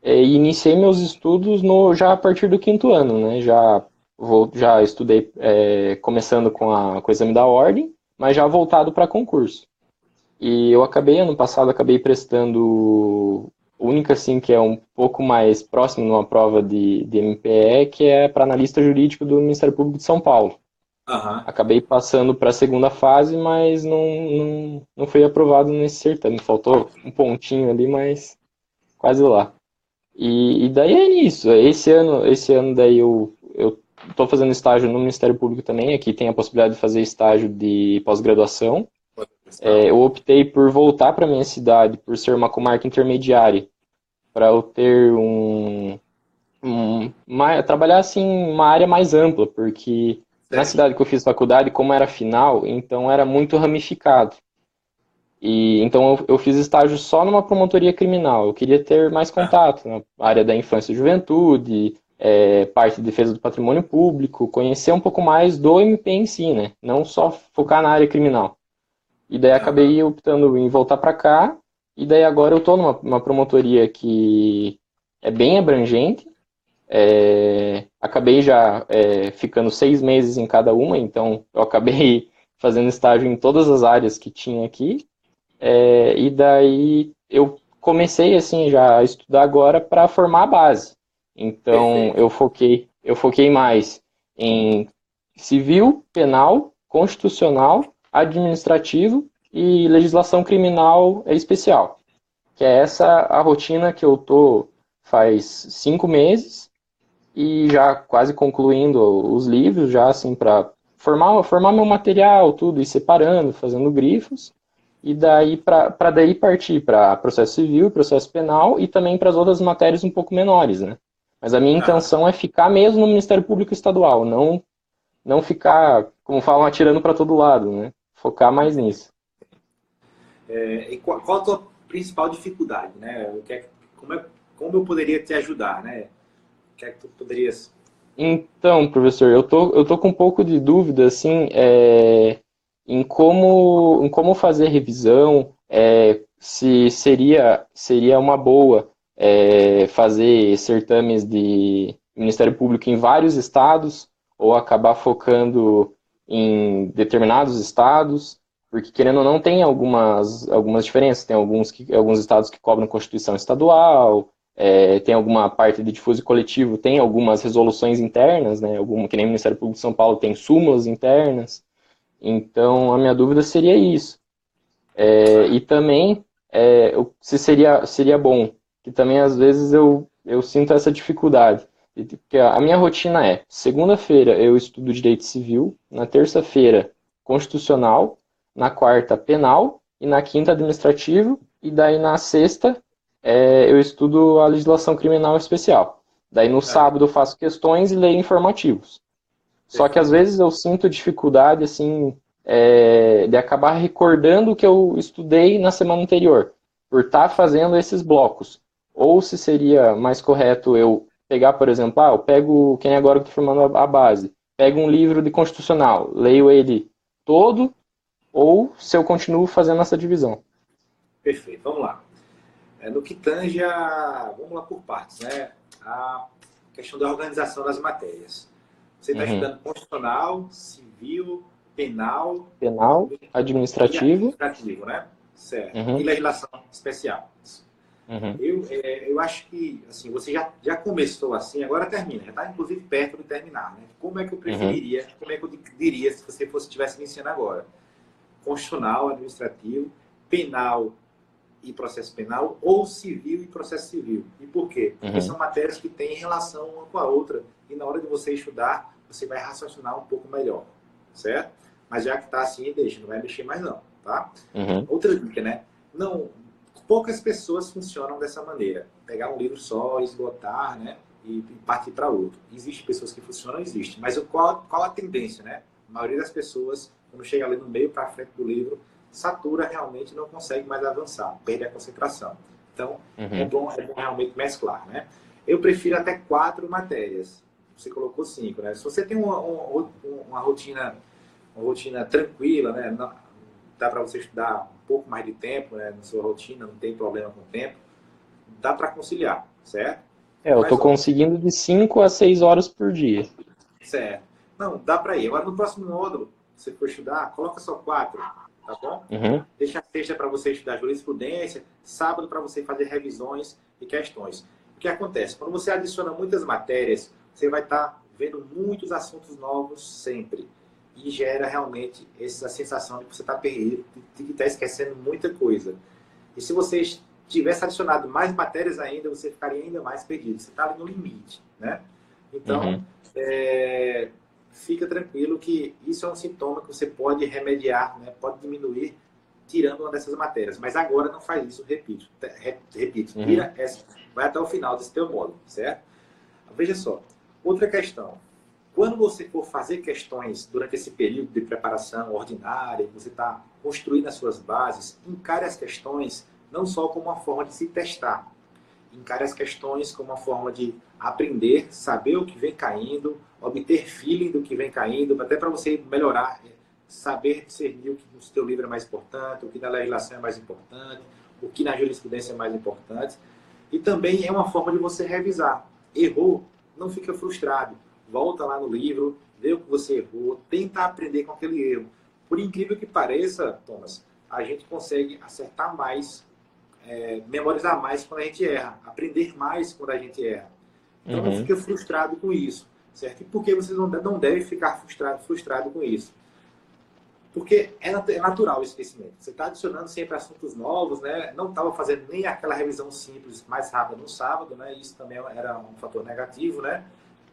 Speaker 3: e iniciei meus estudos já a partir do 5º ano, né? Já estudei começando com o exame da ordem, mas já voltado para concurso. E eu ano passado, prestando única, assim, que é um pouco mais próximo numa prova de MPE, que é para analista jurídico do Ministério Público de São Paulo. Acabei passando para a segunda fase, mas não fui aprovado nesse certame. Faltou um pontinho ali, mas quase lá. E daí é isso. Esse ano daí eu estou fazendo estágio no Ministério Público também. Aqui tem a possibilidade de fazer estágio de pós-graduação. Eu optei por voltar para minha cidade, por ser uma comarca intermediária, para eu ter trabalhar assim uma área mais ampla, porque na cidade que eu fiz faculdade, como era final, então era muito ramificado. E então eu fiz estágio só numa promotoria criminal. Eu queria ter mais contato na área da infância e juventude, parte de defesa do patrimônio público, conhecer um pouco mais do MP em si, né? Não só focar na área criminal. E daí acabei optando em voltar para cá. E daí agora eu estou numa promotoria que é bem abrangente. Acabei já ficando 6 meses em cada uma, então eu acabei fazendo estágio em todas as áreas que tinha aqui. E daí eu comecei assim já a estudar agora para formar a base. Então eu foquei mais em civil, penal, constitucional, administrativo e legislação criminal especial. Que é essa a rotina que eu tô faz 5 meses e já quase concluindo os livros, já assim para formar meu material, tudo, e separando, fazendo grifos. E daí para daí partir para processo civil, processo penal e também para as outras matérias um pouco menores, né? Mas a minha intenção é ficar mesmo no Ministério Público Estadual, não ficar, como falam, atirando para todo lado, né? Focar mais nisso.
Speaker 1: E qual a tua principal dificuldade, né? Como eu poderia te ajudar, né? O que é que tu poderias...
Speaker 3: Então, professor, eu tô com um pouco de dúvida, assim, em como fazer revisão, se seria uma boa fazer certames de Ministério Público em vários estados, ou acabar focando em determinados estados, porque querendo ou não tem algumas diferenças, tem alguns estados que cobram Constituição Estadual, tem alguma parte de difuso coletivo, tem algumas resoluções internas, né, que nem o Ministério Público de São Paulo tem súmulas internas. Então, a minha dúvida seria isso. E também, se seria bom, que também às vezes eu sinto essa dificuldade. Porque a minha rotina é, segunda-feira eu estudo Direito Civil, na terça-feira Constitucional, na quarta Penal, e na quinta Administrativo, e daí na sexta eu estudo a legislação criminal especial. Daí no sábado eu faço questões e leio informativos. Só que às vezes eu sinto dificuldade, assim, de acabar recordando o que eu estudei na semana anterior, por estar fazendo esses blocos. Ou se seria mais correto eu pegar, por exemplo, eu pego, quem agora que estou formando a base, pego um livro de constitucional, leio ele todo, ou se eu continuo fazendo essa divisão.
Speaker 1: Perfeito, vamos lá. No que tange vamos lá por partes, né? A questão da organização das matérias. Você está estudando constitucional, civil, penal,
Speaker 3: administrativo,
Speaker 1: né? Certo. E legislação especial. Eu acho que assim, você já começou assim, agora termina, já está inclusive perto de terminar, né? Como é que eu preferiria, como é que eu diria se você estivesse me ensinando agora? Constitucional, administrativo, penal e processo penal, ou civil e processo civil. E por quê? Porque são matérias que têm relação uma com a outra, e na hora de você estudar, você vai raciocinar um pouco melhor, certo? Mas já que está assim, deixa, não vai mexer mais não, tá? Outra dica, né? Poucas pessoas funcionam dessa maneira. Pegar um livro só, esgotar, né? E partir para outro. Existem pessoas que funcionam, existe. Mas qual a tendência, né? A maioria das pessoas, quando chega ali no meio para frente do livro, satura realmente, não consegue mais avançar, perde a concentração. Então, é bom realmente mesclar, né? Eu prefiro até 4 matérias. Você colocou 5, né? Se você tem uma rotina tranquila, né? Dá para você estudar um pouco mais de tempo, né? Na sua rotina, não tem problema com o tempo. Dá para conciliar, certo?
Speaker 3: Eu estou conseguindo de 5 a 6 horas por dia.
Speaker 1: Certo. Não, dá para ir. Agora, no próximo módulo, se você for estudar, coloca só 4, tá bom? Deixa a sexta para você estudar jurisprudência, sábado para você fazer revisões e questões. O que acontece? Quando você adiciona muitas matérias, você vai estar vendo muitos assuntos novos sempre. E gera realmente essa sensação de que você está perdido, de que está esquecendo muita coisa. E se você tivesse adicionado mais matérias ainda, você ficaria ainda mais perdido. Você está ali no limite, né? Então, fica tranquilo que isso é um sintoma que você pode remediar, né? Pode diminuir tirando uma dessas matérias. Mas agora não faz isso, repito. Tira essa, vai até o final desse teu módulo, certo? Veja só, outra questão. Quando você for fazer questões durante esse período de preparação ordinária, você está construindo as suas bases, encare as questões não só como uma forma de se testar. Encare as questões como uma forma de aprender, saber o que vem caindo, obter feeling do que vem caindo, até para você melhorar, saber discernir o que no seu livro é mais importante, o que na legislação é mais importante, o que na jurisprudência é mais importante. E também é uma forma de você revisar. Errou, não fica frustrado. Volta lá no livro, vê o que você errou, tenta aprender com aquele erro. Por incrível que pareça, Thomas, a gente consegue acertar mais, memorizar mais quando a gente erra, aprender mais quando a gente erra. Então não fica frustrado com isso, certo? E por que você não deve ficar frustrado com isso? Porque é natural o esquecimento. Você está adicionando sempre assuntos novos, né? Não estava fazendo nem aquela revisão simples mais rápida no sábado, né? Isso também era um fator negativo, né?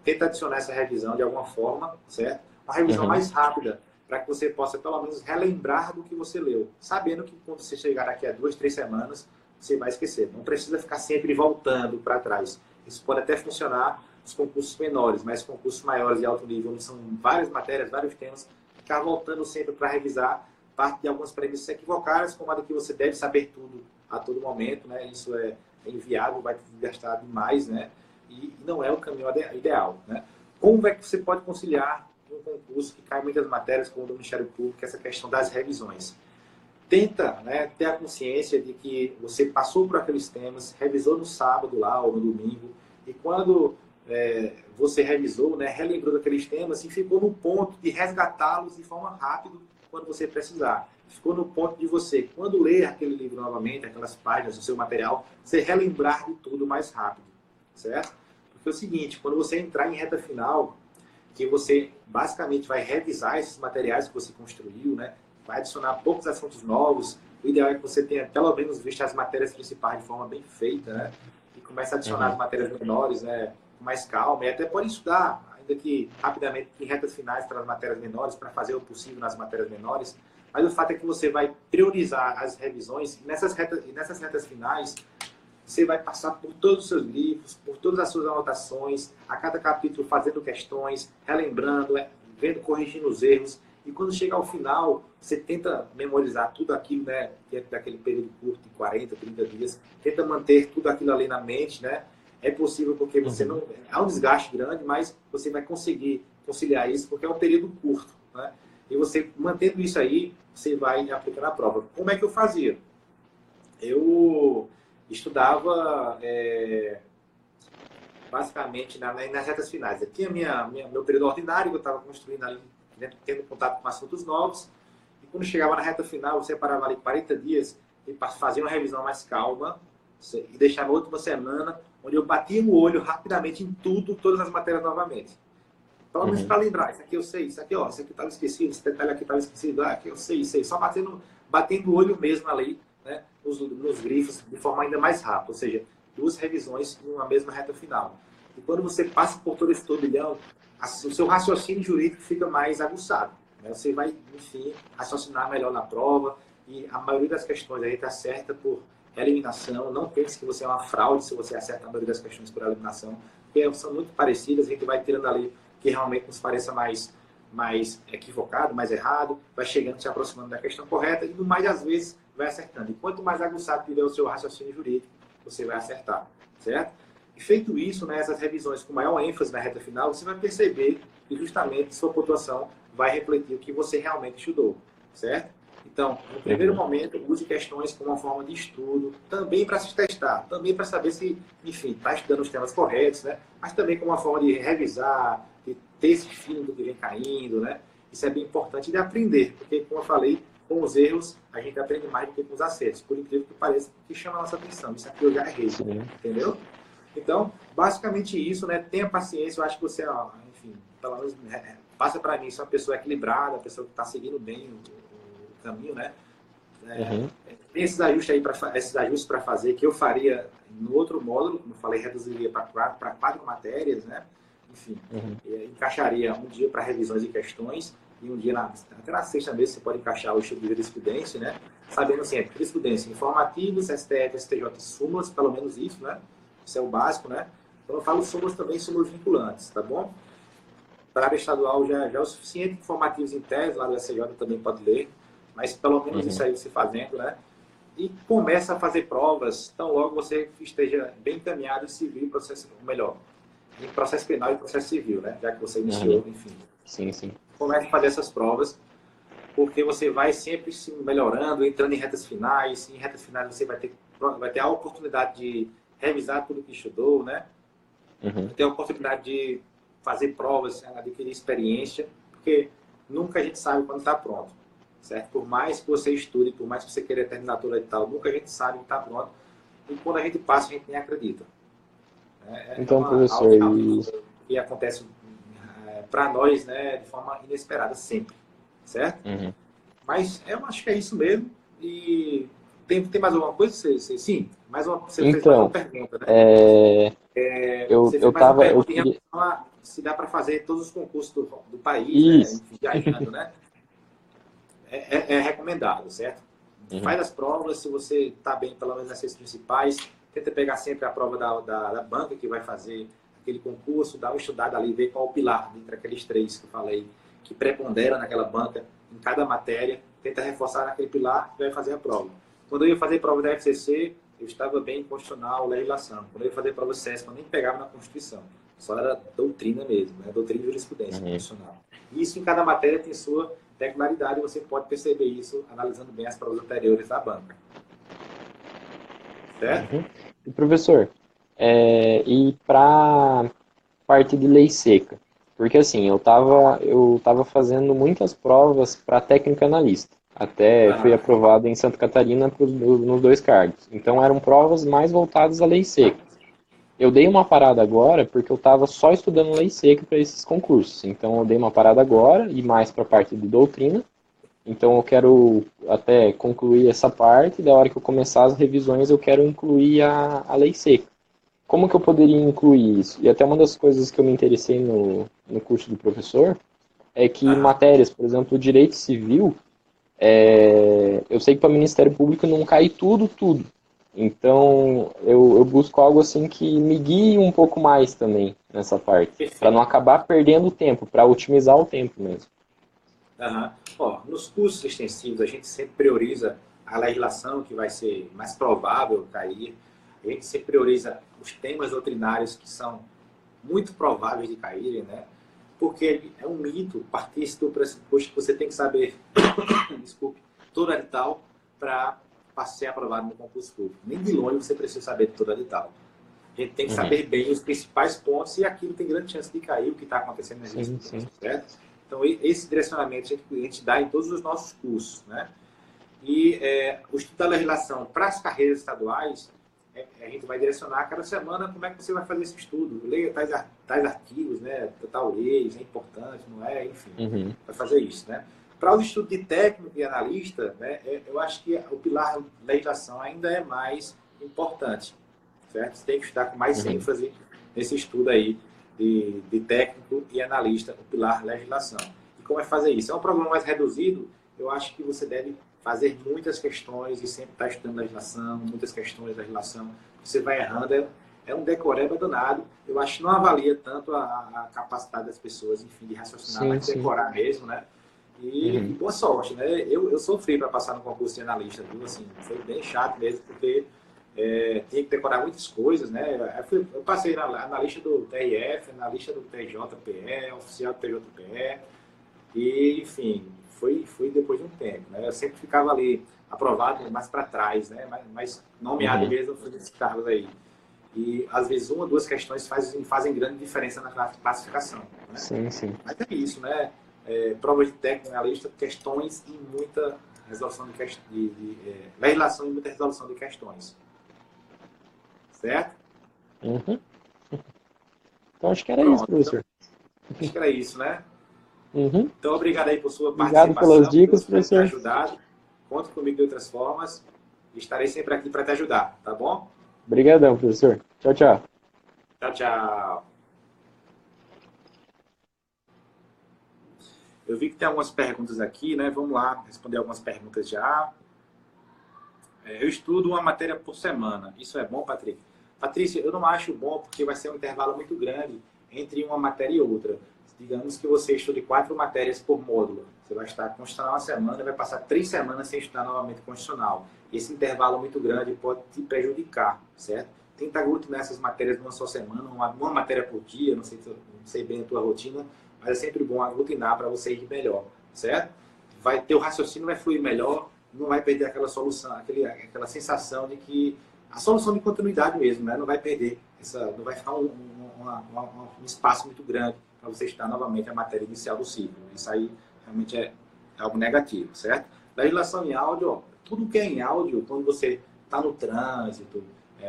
Speaker 1: Tenta adicionar essa revisão de alguma forma, certo? Uma revisão mais rápida, para que você possa pelo menos relembrar do que você leu, sabendo que quando você chegar daqui a 2, 3 semanas, você vai esquecer. Não precisa ficar sempre voltando para trás. Isso pode até funcionar nos concursos menores, mas concursos maiores de alto nível, onde são várias matérias, vários temas, ficar voltando sempre para revisar parte de algumas premissas equivocadas, como a de que você deve saber tudo a todo momento, né? Isso é inviável, vai gastar demais, né? E não é o caminho ideal, né? Como é que você pode conciliar um concurso que cai muitas matérias, como o do Ministério Público, essa questão das revisões? Tenta, né, ter a consciência de que você passou por aqueles temas, revisou no sábado lá ou no domingo, e quando você revisou, né, relembrou daqueles temas e ficou no ponto de resgatá-los de forma rápida quando você precisar. Ficou no ponto de você, quando ler aquele livro novamente, aquelas páginas do seu material, você relembrar de tudo mais rápido, certo? Porque é o seguinte, quando você entrar em reta final, que você basicamente vai revisar esses materiais que você construiu, né, vai adicionar poucos assuntos novos, o ideal é que você tenha pelo menos visto as matérias principais de forma bem feita, né, e comece a adicionar as matérias menores, né, com mais calma, e até pode estudar, ainda que rapidamente, em retas finais para as matérias menores, para fazer o possível nas matérias menores, mas o fato é que você vai priorizar as revisões, e nessas retas finais, você vai passar por todos os seus livros, por todas as suas anotações, a cada capítulo fazendo questões, relembrando, vendo, corrigindo os erros. E quando chega ao final, você tenta memorizar tudo aquilo, né, dentro daquele período curto de 40, 30 dias, tenta manter tudo aquilo ali na mente, né? É possível porque você não... Há um desgaste grande, mas você vai conseguir conciliar isso porque é um período curto, né? E você, mantendo isso aí, você vai aplicando a prova. Como é que eu fazia? Eu estudava basicamente nas retas finais. Eu tinha meu período ordinário, que eu estava construindo ali, tendo contato com assuntos novos, e quando chegava na reta final, eu separava ali 40 dias e fazia uma revisão mais calma, e deixava a última semana, onde eu batia o olho rapidamente em tudo, todas as matérias novamente. Pelo menos para lembrar, isso aqui eu sei, isso aqui, ó, isso aqui estava esquecido, esse detalhe aqui estava esquecido, aqui eu sei, só batendo o olho mesmo ali, né, nos grifos, de forma ainda mais rápida, ou seja, 2 revisões numa mesma reta final. E quando você passa por todo esse turbilhão, o seu raciocínio jurídico fica mais aguçado, né? Você vai, enfim, raciocinar melhor na prova, e a maioria das questões aí está certa por eliminação. Não pense que você é uma fraude se você acerta a maioria das questões por eliminação, porque são muito parecidas, a gente vai tirando ali que realmente nos pareça mais equivocado, mais errado, vai chegando, se aproximando da questão correta, e no mais das vezes vai acertando. E quanto mais aguçado tiver o seu raciocínio jurídico, você vai acertar, certo? E feito isso, né, essas revisões com maior ênfase na reta final, você vai perceber que justamente sua pontuação vai refletir o que você realmente estudou, certo? Então, no primeiro momento, use questões como uma forma de estudo, também para se testar, também para saber se, enfim, está estudando os temas corretos, né? Mas também como uma forma de revisar, de ter esse feeling do que vem caindo, né? Isso é bem importante de aprender, porque, como eu falei, com os erros, a gente aprende mais do que com os acertos. Por incrível que pareça, que chama a nossa atenção. Isso aqui eu já errei, entendeu? Então, basicamente isso, né? Tenha paciência, eu acho que você, enfim, pelo menos passa para mim, você é uma pessoa equilibrada, uma pessoa que está seguindo bem o caminho, né?
Speaker 3: Uhum.
Speaker 1: Tem esses ajustes aí esses ajustes para fazer que eu faria no outro módulo, como eu falei, reduziria para 4 matérias, né? Enfim, encaixaria um dia para revisões e questões e um dia até na sexta mesmo você pode encaixar o estudo de jurisprudência, né? Sabendo sempre, jurisprudência, informativos, STF, STJ, súmulas, pelo menos isso, né? Isso é o básico, né? Quando eu falo súmulas também, súmulas vinculantes, tá bom? Para a área estadual já é o suficiente, informativos em tese, lá do SJ também pode ler, mas pelo menos isso aí você fazendo, né? E começa a fazer provas, então logo você esteja bem encaminhado em civil e processo, melhor, em processo penal e processo civil, né? Já que você iniciou, enfim.
Speaker 3: Sim.
Speaker 1: Comece a fazer essas provas, porque você vai sempre se melhorando, entrando em retas finais. Em retas finais você vai ter a oportunidade de revisar tudo que estudou, né? Vai ter a oportunidade de fazer provas, adquirir experiência, porque nunca a gente sabe quando está pronto, certo? Por mais que você estude, por mais que você queira terminar tudo e tal, nunca a gente sabe que está pronto. E quando a gente passa, a gente nem acredita.
Speaker 3: Então, professor,
Speaker 1: que acontece para nós, né, de forma inesperada sempre, certo? Mas eu acho que é isso mesmo. E tem mais alguma coisa? Sim, você fez mais uma pergunta, né? Você fez mais uma pergunta em relação a se dá para fazer todos os concursos do país, né? Viajando, né? É recomendado, certo? Faz as provas, se você está bem, pelo menos nas 6 principais, tenta pegar sempre a prova da banca que vai fazer aquele concurso, dá uma estudada ali, ver qual o pilar entre aqueles 3 que eu falei, que prepondera naquela banca, em cada matéria, tenta reforçar naquele pilar e vai fazer a prova. Quando eu ia fazer prova da FCC, eu estava bem em constitucional, legislação. Quando eu ia fazer prova CESP, eu nem pegava na Constituição. Só era doutrina mesmo, né? Doutrina e jurisprudência constitucional. Isso em cada matéria tem sua peculiaridade, você pode perceber isso analisando bem as provas anteriores da banca. Certo?
Speaker 3: E professor, e para parte de lei seca? Porque assim, eu tava fazendo muitas provas para técnico analista. Até fui aprovado em Santa Catarina nos 2 cargos. Então eram provas mais voltadas à lei seca. Eu dei uma parada agora porque eu estava só estudando lei seca para esses concursos. Então eu dei uma parada agora e mais para a parte de doutrina. Então eu quero até concluir essa parte. Da hora que eu começar as revisões, eu quero incluir a lei seca. Como que eu poderia incluir isso? E até uma das coisas que eu me interessei no curso do professor é que matérias, por exemplo, direito civil, eu sei que para o Ministério Público não cai tudo. Então, eu busco algo assim que me guie um pouco mais também nessa parte, para não acabar perdendo tempo, para otimizar o tempo mesmo.
Speaker 1: Ó, nos cursos extensivos, a gente sempre prioriza a legislação que vai ser mais provável cair. A gente sempre prioriza os temas doutrinários que são muito prováveis de caírem, né? Porque é um mito partir do pressuposto que você tem que saber, toda edital para ser aprovado no concurso público. Nem de longe você precisa saber de toda edital. A gente tem que saber bem os principais pontos e aquilo tem grande chance de cair, o que está acontecendo na jurisprudência, certo? Então, esse direcionamento a gente dá em todos os nossos cursos, né? E o estudo da legislação para as carreiras estaduais, a gente vai direcionar cada semana como é que você vai fazer esse estudo. Leia tais artigos, né? Tal leis, é importante, não é? Enfim, vai fazer isso, né? Para o estudo de técnico e analista, né, eu acho que o pilar legislação ainda é mais importante, certo? Você tem que estudar com mais ênfase nesse estudo aí de técnico e analista, o pilar legislação. E como é fazer isso? É um problema mais reduzido, eu acho que você deve fazer muitas questões e sempre estar estudando legislação, muitas questões da legislação. Você vai errando, é um decoreba danado. Eu acho que não avalia tanto a capacidade das pessoas, enfim, de raciocinar, mas decorar mesmo, né? E boa sorte, né? Eu sofri para passar no concurso de analista, viu? Assim, foi bem chato mesmo, porque tinha que decorar muitas coisas, né? Eu passei na lista do TRF, na lista do TJPE, oficial do TJPE, e, enfim, foi depois de um tempo, né? Eu sempre ficava ali aprovado, mais para trás, né? Mas nomeado mesmo foi nesses cargos aí. E, às vezes, 1 ou 2 questões fazem grande diferença na classificação, né?
Speaker 3: Sim.
Speaker 1: Mas é isso, né? Provas de técnico, analista, questões e muita resolução de legislação e muita resolução de questões. Certo?
Speaker 3: Então acho que era isso, professor.
Speaker 1: Então, acho que era isso, né?
Speaker 3: Uhum.
Speaker 1: Então, obrigado aí por sua
Speaker 3: participação. Obrigado pelas dicas, professor.
Speaker 1: Ajudado. Conte comigo de outras formas. Estarei sempre aqui para te ajudar, tá bom?
Speaker 3: Obrigadão, professor. Tchau, tchau.
Speaker 1: Tchau, tchau. Eu vi que tem algumas perguntas aqui, né? Vamos lá, responder algumas perguntas já. Eu estudo uma matéria por semana. Isso é bom, Patrick? Patrícia, eu não acho bom porque vai ser um intervalo muito grande entre uma matéria e outra. Digamos que você estude 4 matérias por módulo. Você vai estudar constitucional uma semana e vai passar 3 semanas sem estudar novamente constitucional. Esse intervalo muito grande pode te prejudicar, certo? Tenta aglutinar essas matérias numa só semana, uma matéria por dia, não sei bem a tua rotina, mas é sempre bom aglutinar para você ir melhor, certo? Teu raciocínio vai fluir melhor, não vai perder aquela solução, aquela sensação de que a solução de continuidade mesmo, né? Não vai perder, não vai ficar um espaço muito grande para você estudar novamente a matéria inicial do ciclo. Isso aí realmente é algo negativo, certo? Legislação em áudio, ó, tudo que é em áudio, quando você está no trânsito,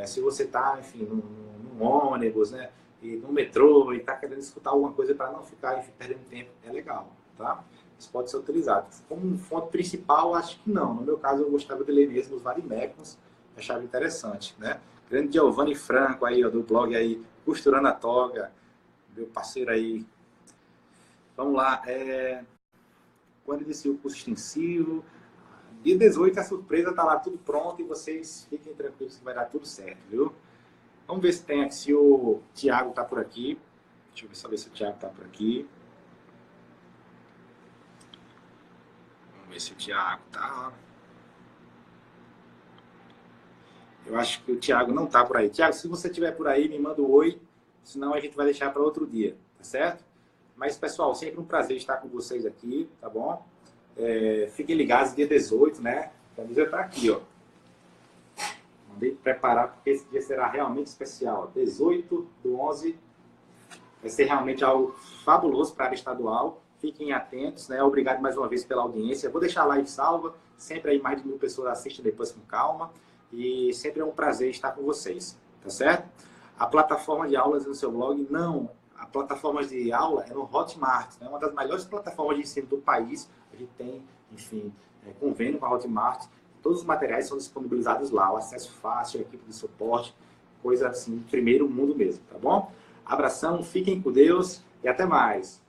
Speaker 1: se você está, enfim, num ônibus, né? E no metrô e está querendo escutar alguma coisa para não ficar perdendo tempo, é legal, tá? Isso pode ser utilizado. Como fonte principal, acho que não. No meu caso, eu gostava de ler mesmo os vademecums, achava interessante, né? Grande Giovanni Franco aí, ó, do blog aí, Costurando a Toga, meu parceiro aí. Vamos lá. Quando inicia o curso extensivo, dia 18, a surpresa tá lá tudo pronto e vocês fiquem tranquilos que vai dar tudo certo, viu? Vamos ver se o Thiago tá por aqui. Deixa eu ver, só ver se o Thiago tá por aqui. Vamos ver se o Thiago tá. Eu acho que o Thiago não tá por aí. Thiago, se você estiver por aí, me manda um oi, senão a gente vai deixar para outro dia, tá certo? Mas, pessoal, sempre um prazer estar com vocês aqui, tá bom? Fiquem ligados, dia 18, né? O dia tá aqui, ó. Mandei preparar, porque esse dia será realmente especial. 18/11 vai ser realmente algo fabuloso para a área estadual. Fiquem atentos, né? Obrigado mais uma vez pela audiência. Vou deixar a live salva. Sempre aí mais de 1000 pessoas assistem depois com calma. E sempre é um prazer estar com vocês, tá certo? A plataforma de aulas no seu blog, não. A plataforma de aula é no Hotmart, né? Uma das melhores plataformas de ensino do país. A gente tem, enfim, convênio com a Hotmart. Todos os materiais são disponibilizados lá. O acesso fácil, a equipe de suporte, coisa assim, primeiro mundo mesmo, tá bom? Abração, fiquem com Deus e até mais.